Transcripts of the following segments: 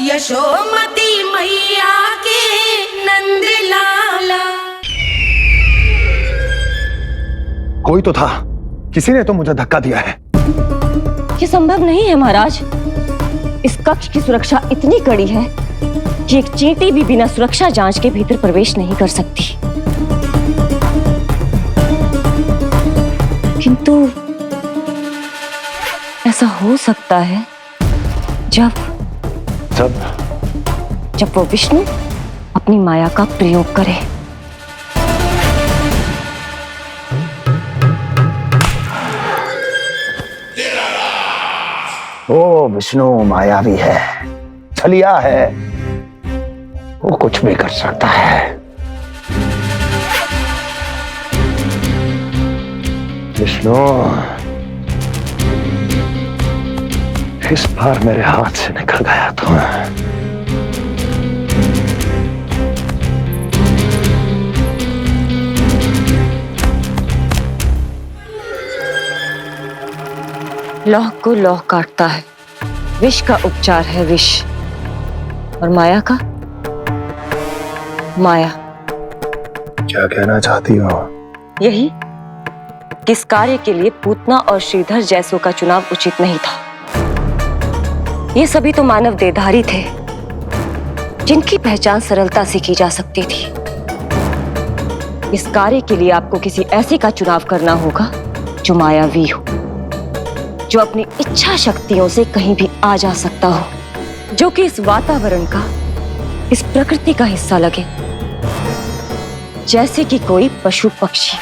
यशोमती मैया के नंद लाला। कोई तो था, किसी ने तो मुझे धक्का दिया है। ये संभव नहीं है महाराज। इस कक्ष की सुरक्षा इतनी कड़ी है कि एक चींटी भी बिना सुरक्षा जांच के भीतर प्रवेश नहीं कर सकती। किंतु ऐसा हो सकता है जब वो विष्णु अपनी माया का प्रयोग करे। वो विष्णु मायावी है, छलिया है, वो कुछ भी कर सकता है। विष्णु इस बार मेरे हाथ से निकल गया तो लौह को लौह काटता है, विष का उपचार है विष, और माया का माया। क्या कहना चाहती हो? यही कि इस कार्य के लिए पूतना और श्रीधर जैसों का चुनाव उचित नहीं था। ये सभी तो मानव देहधारी थे जिनकी पहचान सरलता से की जा सकती थी। इस कार्य के लिए आपको किसी ऐसे का चुनाव करना होगा जो मायावी हो, जो अपनी इच्छा शक्तियों से कहीं भी आ जा सकता हो, जो कि इस वातावरण का, इस प्रकृति का हिस्सा लगे, जैसे कि कोई पशु पक्षी।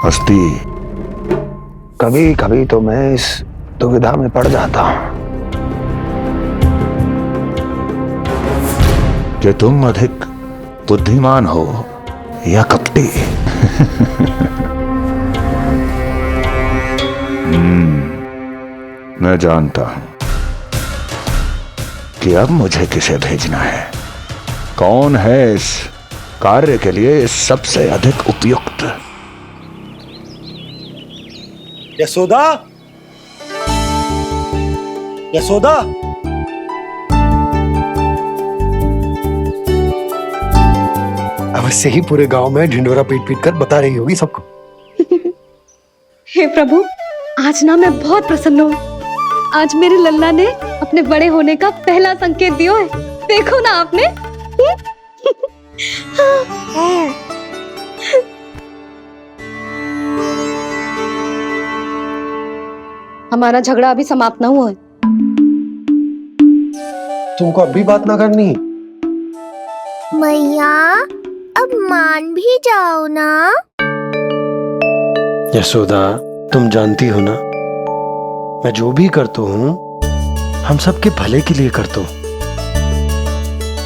हस्ती, कभी कभी तो मैं इस दुविधा में पड़ जाता हूं कि तुम अधिक बुद्धिमान हो या कपटी। मैं जानता हूं कि अब मुझे किसे भेजना है, कौन है इस कार्य के लिए सबसे अधिक उपयुक्त। यशोदा, यशोदा, अवश्य ही पूरे गांव में ढिंडोरा पीट पीट कर बता रही होगी सबको। हे प्रभु, आज ना मैं बहुत प्रसन्न हूँ। आज मेरे लल्ला ने अपने बड़े होने का पहला संकेत दिया है। देखो ना आपने। हमारा झगड़ा अभी समाप्त ना हुआ है। तुमको अब भी बात ना करनी? मैया, अब मान भी जाओ ना। यशोदा, तुम जानती हो ना, मैं जो भी करता हूँ हम सबके भले के लिए करता हूँ।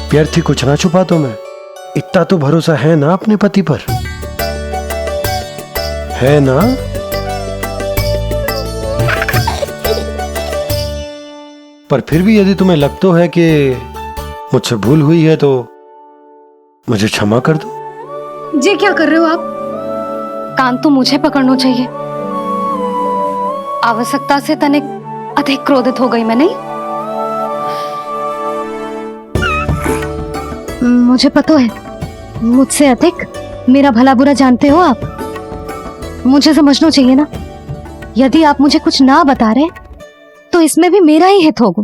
व्यर्थ ही कुछ ना छुपाता मैं। इतना तो भरोसा है ना अपने पति पर, है ना? पर फिर भी यदि तुम्हें लगता है कि मुझसे भूल हुई है तो मुझे क्षमा कर दो। ये क्या कर रहे हो आप? कान तो मुझे पकड़ना चाहिए। आवश्यकता से तनिक अधिक क्रोधित हो गई मैं, नहीं? मुझे पता है, मुझसे अधिक मेरा भला बुरा जानते हो आप। मुझे समझना चाहिए ना, यदि आप मुझे कुछ ना बता रहे तो इसमें भी मेरा ही हित होगा।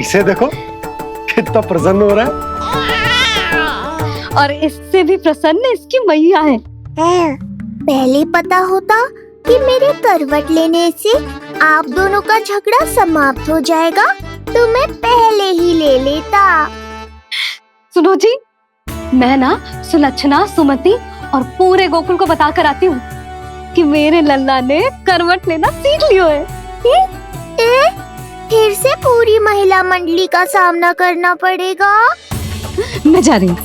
इसे देखो कितना प्रसन्न हो रहा है। और इससे भी प्रसन्न इसकी मैया है। पहले पता होता कि मेरे करवट लेने से आप दोनों का झगड़ा समाप्त हो जाएगा तो मैं पहले ही ले लेता। सुनो जी, मैं ना सुलक्षणा, सुमति और पूरे गोकुल को बता कर आती हूँ कि मेरे लल्ला ने करवट लेना सीख लियो है। फिर से पूरी महिला मंडली का सामना करना पड़ेगा। मैं जा रही हूँ।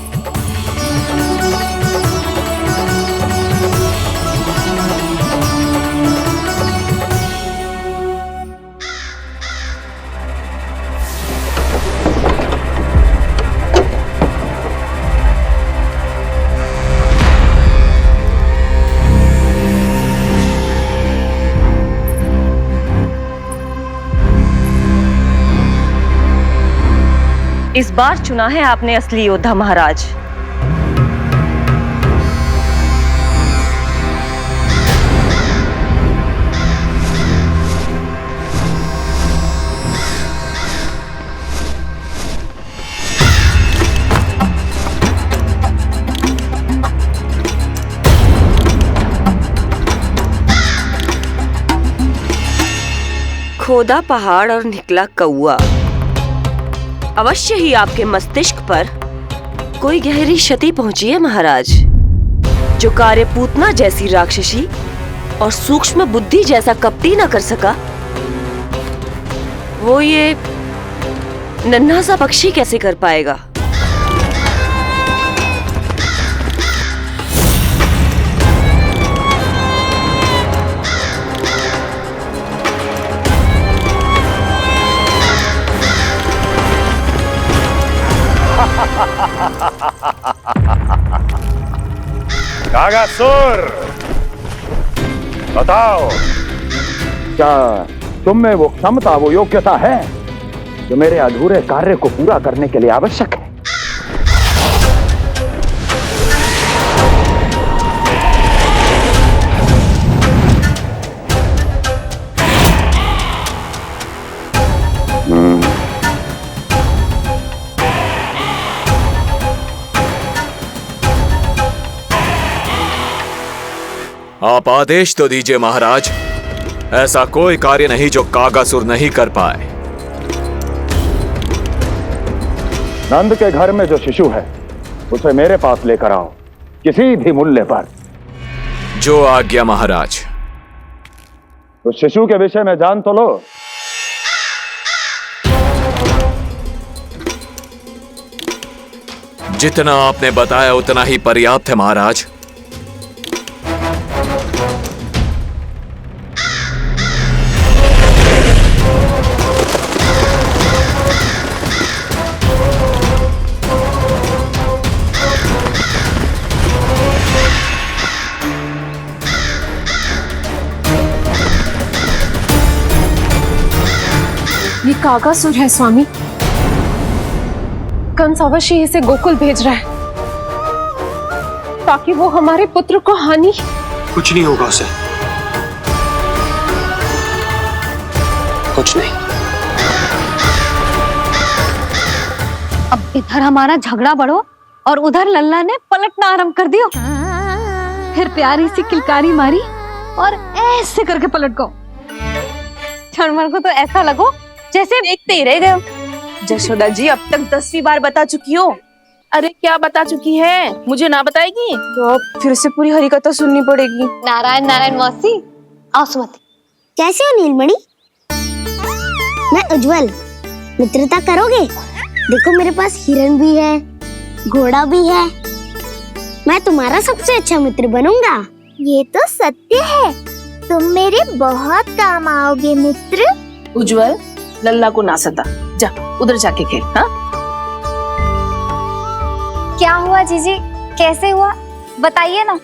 इस बार चुना है आपने असली योद्धा महाराज। खोदा पहाड़ और निकला कौआ। अवश्य ही आपके मस्तिष्क पर कोई गहरी क्षति पहुंची है महाराज। जो कार्य पूतना जैसी राक्षसी और सूक्ष्म बुद्धि जैसा कपटी न कर सका, वो ये नन्हा सा पक्षी कैसे कर पाएगा। कागासुर, बताओ, क्या तुम में वो क्षमता, वो योग्यता है जो मेरे अधूरे कार्य को पूरा करने के लिए आवश्यक है? आप आदेश तो दीजिए महाराज। ऐसा कोई कार्य नहीं जो कागासुर नहीं कर पाए। नंद के घर में जो शिशु है उसे मेरे पास लेकर आओ, किसी भी मूल्य पर। जो आज्ञा महाराज। उस शिशु के विषय में जान तो लो। जितना आपने बताया उतना ही पर्याप्त है महाराज। ये कागासुर है स्वामी। कंस अवश्य इसे गोकुल भेज रहा है ताकि वो हमारे पुत्र को हानि। कुछ नहीं होगा उसे, कुछ नहीं। अब इधर हमारा झगड़ा बढ़ो और उधर लल्ला ने पलटना आरंभ कर दियो। फिर प्यारी सी किलकारी मारी और ऐसे करके पलट गो। क्षणभर को तो ऐसा लगो जैसे देखते ही रह गए। जशोदा जी अब तक 10वीं बार बता चुकी हो। अरे क्या बता चुकी है, मुझे ना बताएगी तो फिर से पूरी हरिकथा सुननी पड़ेगी। नारायण नारायण मौसी, आओ सुमति। कैसे हो नीलमणि? मैं उज्जवल, मित्रता करोगे? देखो मेरे पास हिरन भी है, घोड़ा भी है। मैं तुम्हारा सबसे अच्छा मित्र बनूंगा। ये तो सत्य है, तुम मेरे बहुत काम आओगे मित्र। उज्जवल, लल्ला को ना सता, जा उधर जाके खेल। हाँ, क्या हुआ जीजी, कैसे हुआ बताइए ना।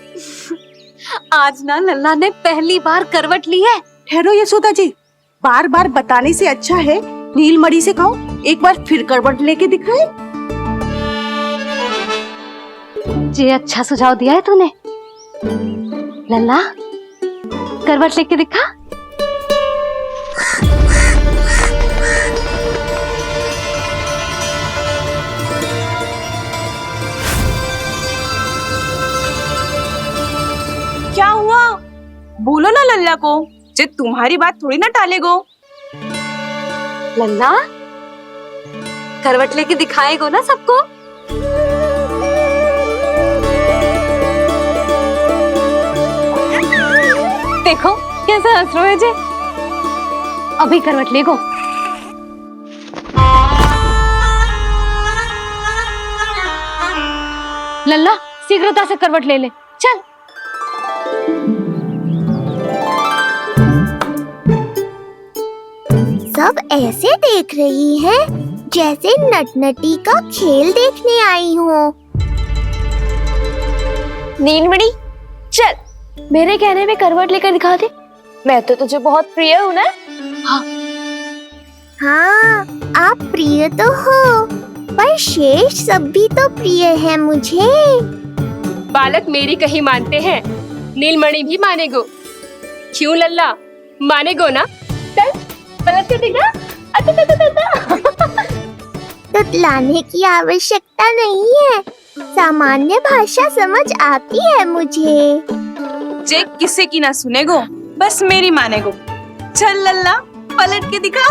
आज ना लल्ला ने पहली बार करवट ली है। ठहरो यशोदा जी, बार बार बताने से अच्छा है नीलमणि से कहो एक बार फिर करवट लेके दिखाए। ये अच्छा सुझाव दिया है तूने। लल्ला करवट लेके दिखा। क्या हुआ? बोलो ना लल्ला को, जे तुम्हारी बात थोड़ी ना टालेगो। लल्ला करवट लेके दिखाएगो ना सबको। देखो कैसा हंस रहे जे। अभी करवट लेगो। लल्ला शीघ्रता से करवट ले ले, चल। सब ऐसे देख रही है जैसे नटनटी का खेल देखने आई हो। नीलमणि चल, मेरे कहने में करवट लेकर दिखा दे। मैं तो तुझे बहुत प्रिय हूँ ना। हाँ, आप प्रिय तो हो, पर शेष सब भी तो प्रिय है मुझे। बालक मेरी कहीं मानते हैं, नीलमणि भी मानेगो। क्यों लल्ला, मानेगो ना? चल पलट के दिखा। तुतलाने की आवश्यकता नहीं है, सामान्य भाषा समझ आती है मुझे। जे किसी की ना सुनेगो, बस मेरी मानेगो। चल लल्ला, पलट के दिखा।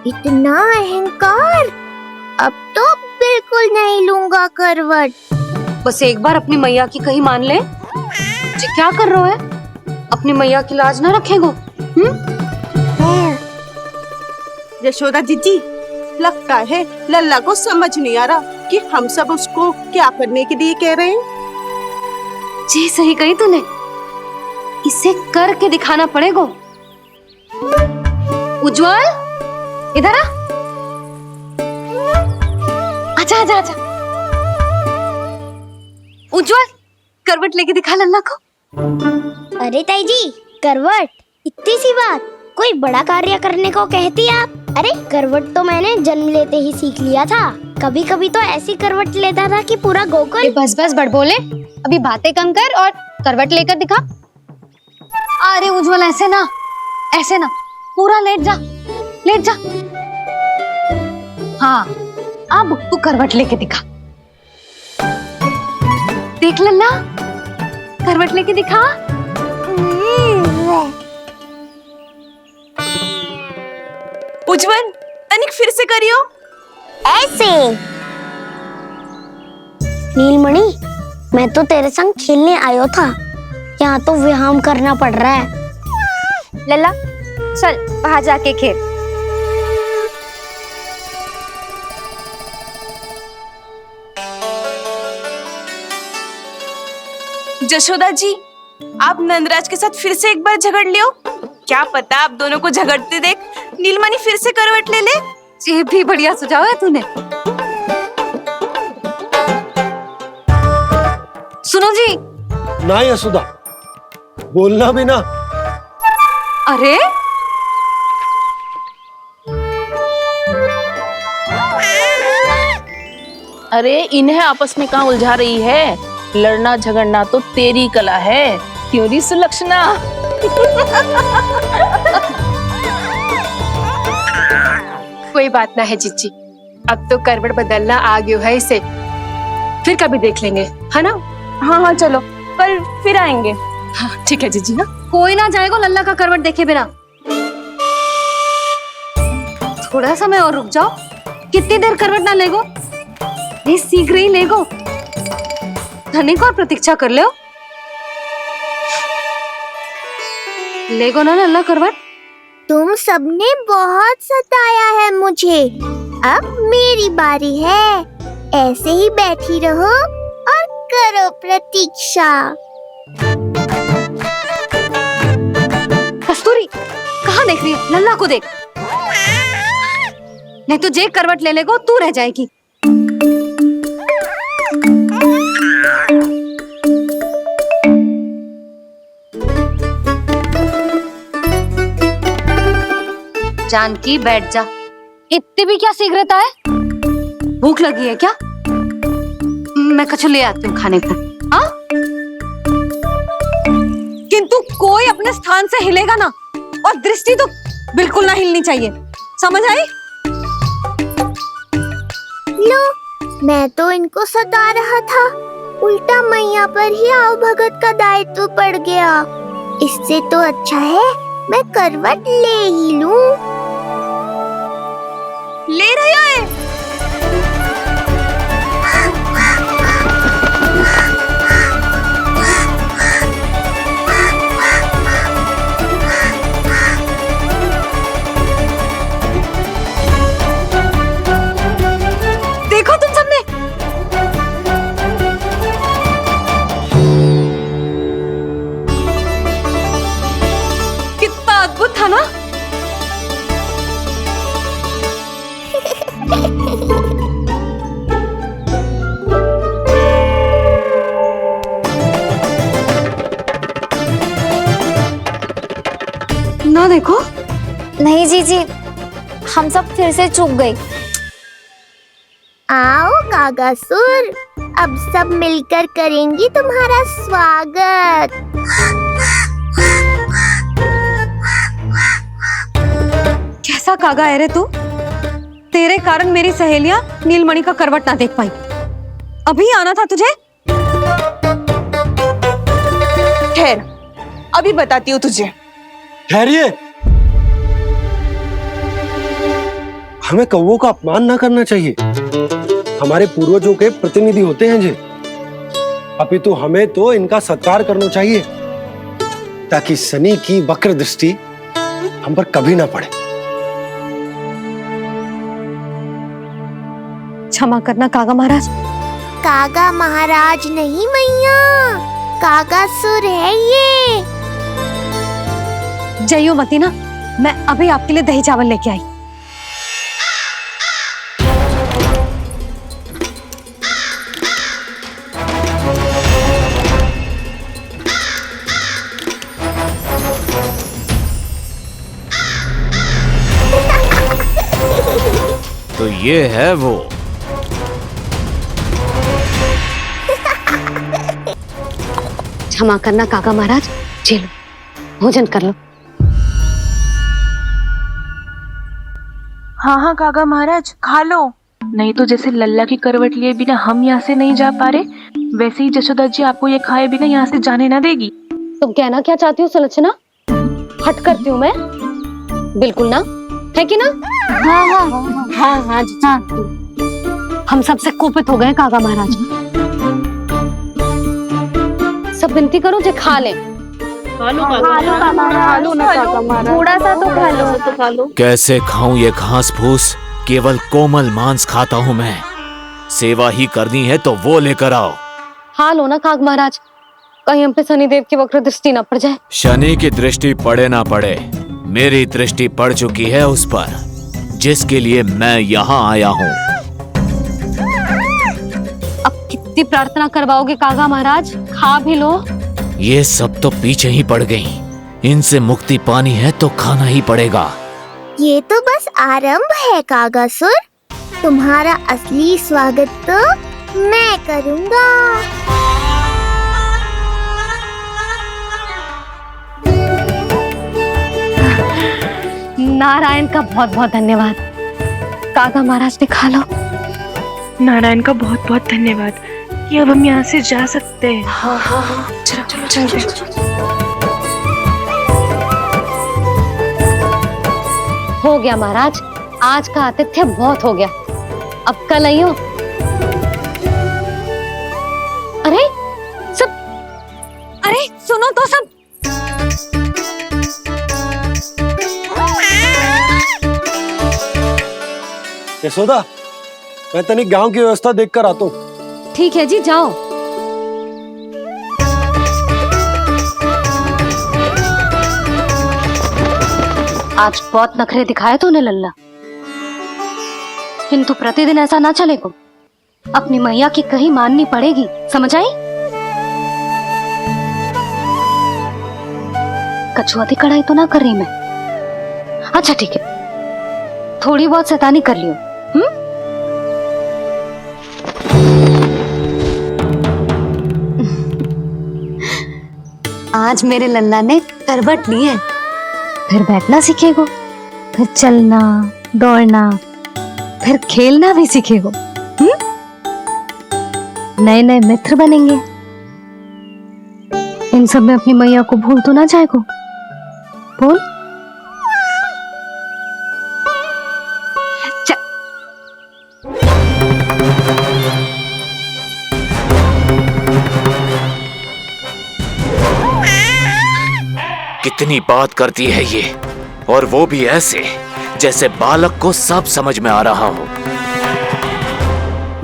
इतना अहंकार, अब तो बिल्कुल नहीं लूंगा करवट। बस एक बार अपनी मैया की कही मान ले। जी क्या कर रहे हो है? अपनी मैया की लाज ना रखेगो? यशोदा जीजी, लगता है लल्ला को समझ नहीं आ रहा कि हम सब उसको क्या करने के लिए कह रहे हैं। जी सही कही तूने, इसे करके दिखाना पड़ेगा। उज्जवल, इधर आ। आजा आजा आजा। उज्जवल, करवट लेके दिखा लल्ला को। अरे ताई जी, करवट इतनी सी बात, कोई बड़ा कार्य करने को कहती आप? अरे करवट तो मैंने जन्म लेते ही सीख लिया था। कभी कभी तो ऐसी करवट लेता था कि पूरा गोकुल। बस बस बड़ बोले, अभी बातें कम कर और करवट लेकर दिखा। अरे उज्जवल ऐसे ना, ऐसे ना, पूरा लेट जा, लेट जा। हाँ, अब तू करवट लेके दिखा। देख लल्ला, करवट लेके दिखा। उज्जवल, तनिक फिर से करियो। ऐसे। नीलमणि, मैं तो तेरे संग खेलने आयो था, यहाँ तो व्यायाम करना पड़ रहा है। लल्ला चल वहां जाके खेल। जशोदा जी, आप नंदराज के साथ फिर से एक बार झगड़ लियो। क्या पता आप दोनों को झगड़ते देख नीलमणि फिर से करवट ले ले। ये भी बढ़िया सुझाव है तूने। सुनो जी। ना यशोदा, बोलना भी ना। अरे अरे इन्हें आपस में कहाँ उलझा रही है? लड़ना झगड़ना तो तेरी कला है, क्यों री सुलक्षणा? कोई बात ना है जीजी, अब तो करवट बदलना आ गयो है इसे, फिर कभी देख लेंगे, है ना? हाँ हाँ चलो, कल फिर आएंगे। हाँ ठीक है जीजी ना। कोई ना जाएगा लल्ला का करवट देखे बिना। थोड़ा समय और रुक जाओ। कितनी देर करवट ना लेगो? ये शीघ्र ही लेगो। धनिक और प्रतीक्षा कर लो। लेगो ना लल्ला करवट। तुम सबने बहुत सताया है मुझे, अब मेरी बारी है। ऐसे ही बैठी रहो और करो प्रतीक्षा। कस्तूरी, कहाँ देख रही है? लल्ला को देख, नहीं तो जे करवट ले लेगो तू रह जाएगी। जानकी बैठ जा। इतनी भी क्या शीघ्रता है? भूख लगी है क्या? मैं कछु ले आती हूँ खाने को। हाँ? किंतु कोई अपने स्थान से हिलेगा ना, और दृष्टि तो बिल्कुल ना हिलनी चाहिए, समझ आई? लो, मैं तो इनको सता रहा था, उल्टा मैया पर ही आओ भगत का दायित्व पड़ गया। इससे तो अच्छा है मैं करवट ले ही लूं। ले रहे है। देखो तुम सबने, कितना अद्भुत था ना? ना देखो। नहीं जीजी, हम सब फिर से चूक गए। आओ कागासुर, अब सब मिलकर करेंगी तुम्हारा स्वागत। कैसा कागा है रे तू? तेरे कारण मेरी सहेलियां नीलमणि का करवट ना देख पाई। अभी आना था तुझे। ठहर, अभी बताती हूँ तुझे। ठहरिए, हमें कौवों का अपमान ना करना चाहिए। हमारे पूर्वजों के प्रतिनिधि होते हैं जी। अपितु हमें तो इनका सत्कार करना चाहिए ताकि शनि की वक्र दृष्टि हम पर कभी ना पड़े। क्षमा करना कागा महाराज। कागा महाराज नहीं मैया, कागासुर है ये। जइयो मती ना, मैं अभी आपके लिए दही चावल लेके आई। तो ये है वो। क्षमा करना कागा महाराज, चलो भोजन कर लो। हाँ हाँ कागा महाराज, खा लो। नहीं तो जैसे लल्ला की करवट लिए बिना हम यहाँ से नहीं जा पा रहे, वैसे ही जशोदा जी आपको ये खाए बिना यहाँ से जाने ना देगी। तुम कहना क्या चाहती हो सुलक्षणा? हट करती हूँ मैं? बिल्कुल ना, है कि ना? हाँ हाँ हाँ हाँ जी हाँ। हम सबसे कोपित हो गए कागा महाराज। सब विनती करो जो खा ले। थोड़ा सा तो खा लो। कैसे खाऊं ये घास फूस? केवल कोमल मांस खाता हूँ मैं। सेवा ही करनी है तो वो लेकर आओ। खा लो ना काग महाराज, कहीं हम पे शनिदेव की वक्र दृष्टि न पड़ जाए। शनि की दृष्टि पड़े ना पड़े, मेरी दृष्टि पड़ चुकी है उस पर, जिसके लिए मैं यहाँ आया हूँ। अब कितनी प्रार्थना करवाओगे कागा महाराज? खा भी लो। ये सब तो पीछे ही पड़ गई। इनसे मुक्ति पानी है तो खाना ही पड़ेगा। ये तो बस आरंभ है कागासुर, तुम्हारा असली स्वागत तो मैं करूँगा। नारायण का बहुत बहुत धन्यवाद। कागा महाराज ने खा लो। नारायण का बहुत बहुत धन्यवाद कि अब हम यहाँ से जा सकते हैं। हाँ हाँ हाँ, चलो चलो चलो। हो गया महाराज, आज का आतिथ्य बहुत हो गया। अब कल आइयो। अरे सब, अरे सुनो तो सब। यशोदा, मैं तनिक गांव की व्यवस्था देखकर आता हूँ। ठीक है जी, जाओ। आज बहुत नखरे दिखाए तूने लल्ला, किंतु प्रतिदिन ऐसा ना चलेगा। अपनी मैया की कहीं माननी पड़ेगी, समझ आई? कछुआती कढ़ाई तो ना कर रही मैं। अच्छा ठीक है, थोड़ी बहुत शैतानी कर लियो। आज मेरे लल्ला ने करवट ली है, फिर बैठना सीखेगो, फिर चलना दौड़ना, फिर खेलना भी सीखेगो। नए नए मित्र बनेंगे। इन सब में अपनी मैया को भूल तो ना जाएगो। बोल। कितनी बात करती है ये, और वो भी ऐसे जैसे बालक को सब समझ में आ रहा हो।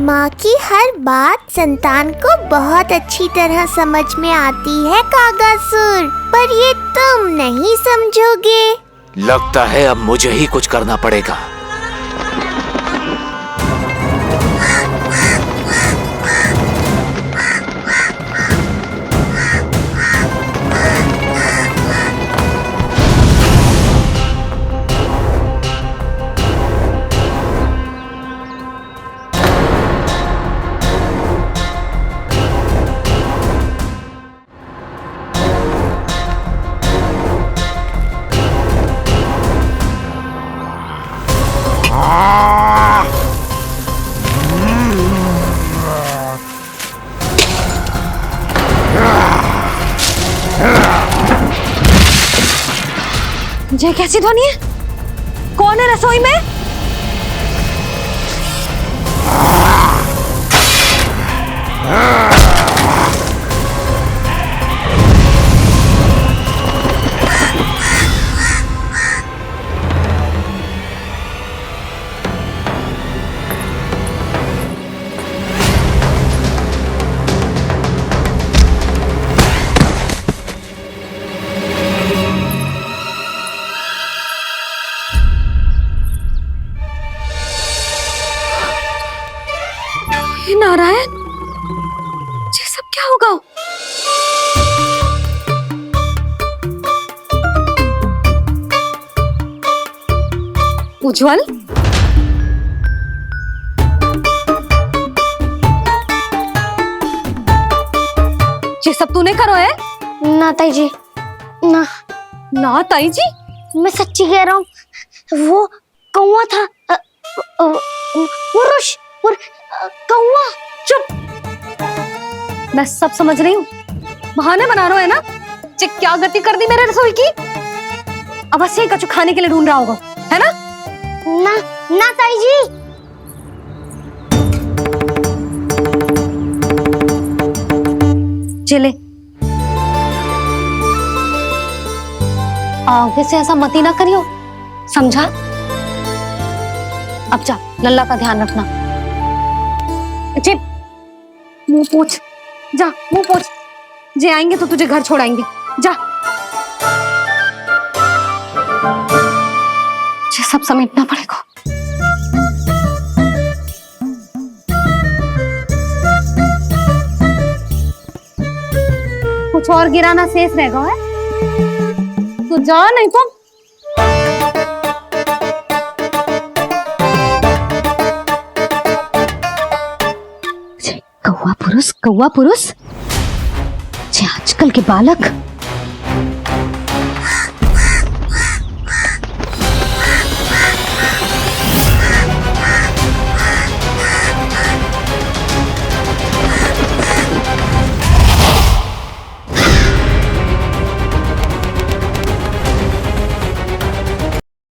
माँ की हर बात संतान को बहुत अच्छी तरह समझ में आती है कागासुर, पर ये तुम नहीं समझोगे। लगता है अब मुझे ही कुछ करना पड़ेगा। ये कैसी ध्वनि है? कौन है रसोई में? हे नारायण, ये सब क्या होगा? उज्जवल, ये सब तूने करो है? ना ताई जी, ना ना ताई जी, मैं सच्ची कह रहा हूँ। वो कौवा था, वो कौवा। चुप! मैं सब समझ रही हूँ, बहाने बना रहा है ना? क्या गति कर दी मेरे रसोई की? अब बस यही कछु खाने के लिए ढूंढ रहा होगा, है ना? ना ना ताई जी। चले, आगे से ऐसा मती ना करियो, समझा? अब जा, लल्ला का ध्यान रखना। चिप, मुंह पोछ, जा मुंह पोछ। जे आएंगे तो तुझे घर छोड़ाएंगे, जा। ये सब समेटना पड़ेगा। कुछ और गिराना शेष रहेगा है? तो जा, नहीं तो कौवा पुरुष, जे आजकल के बालक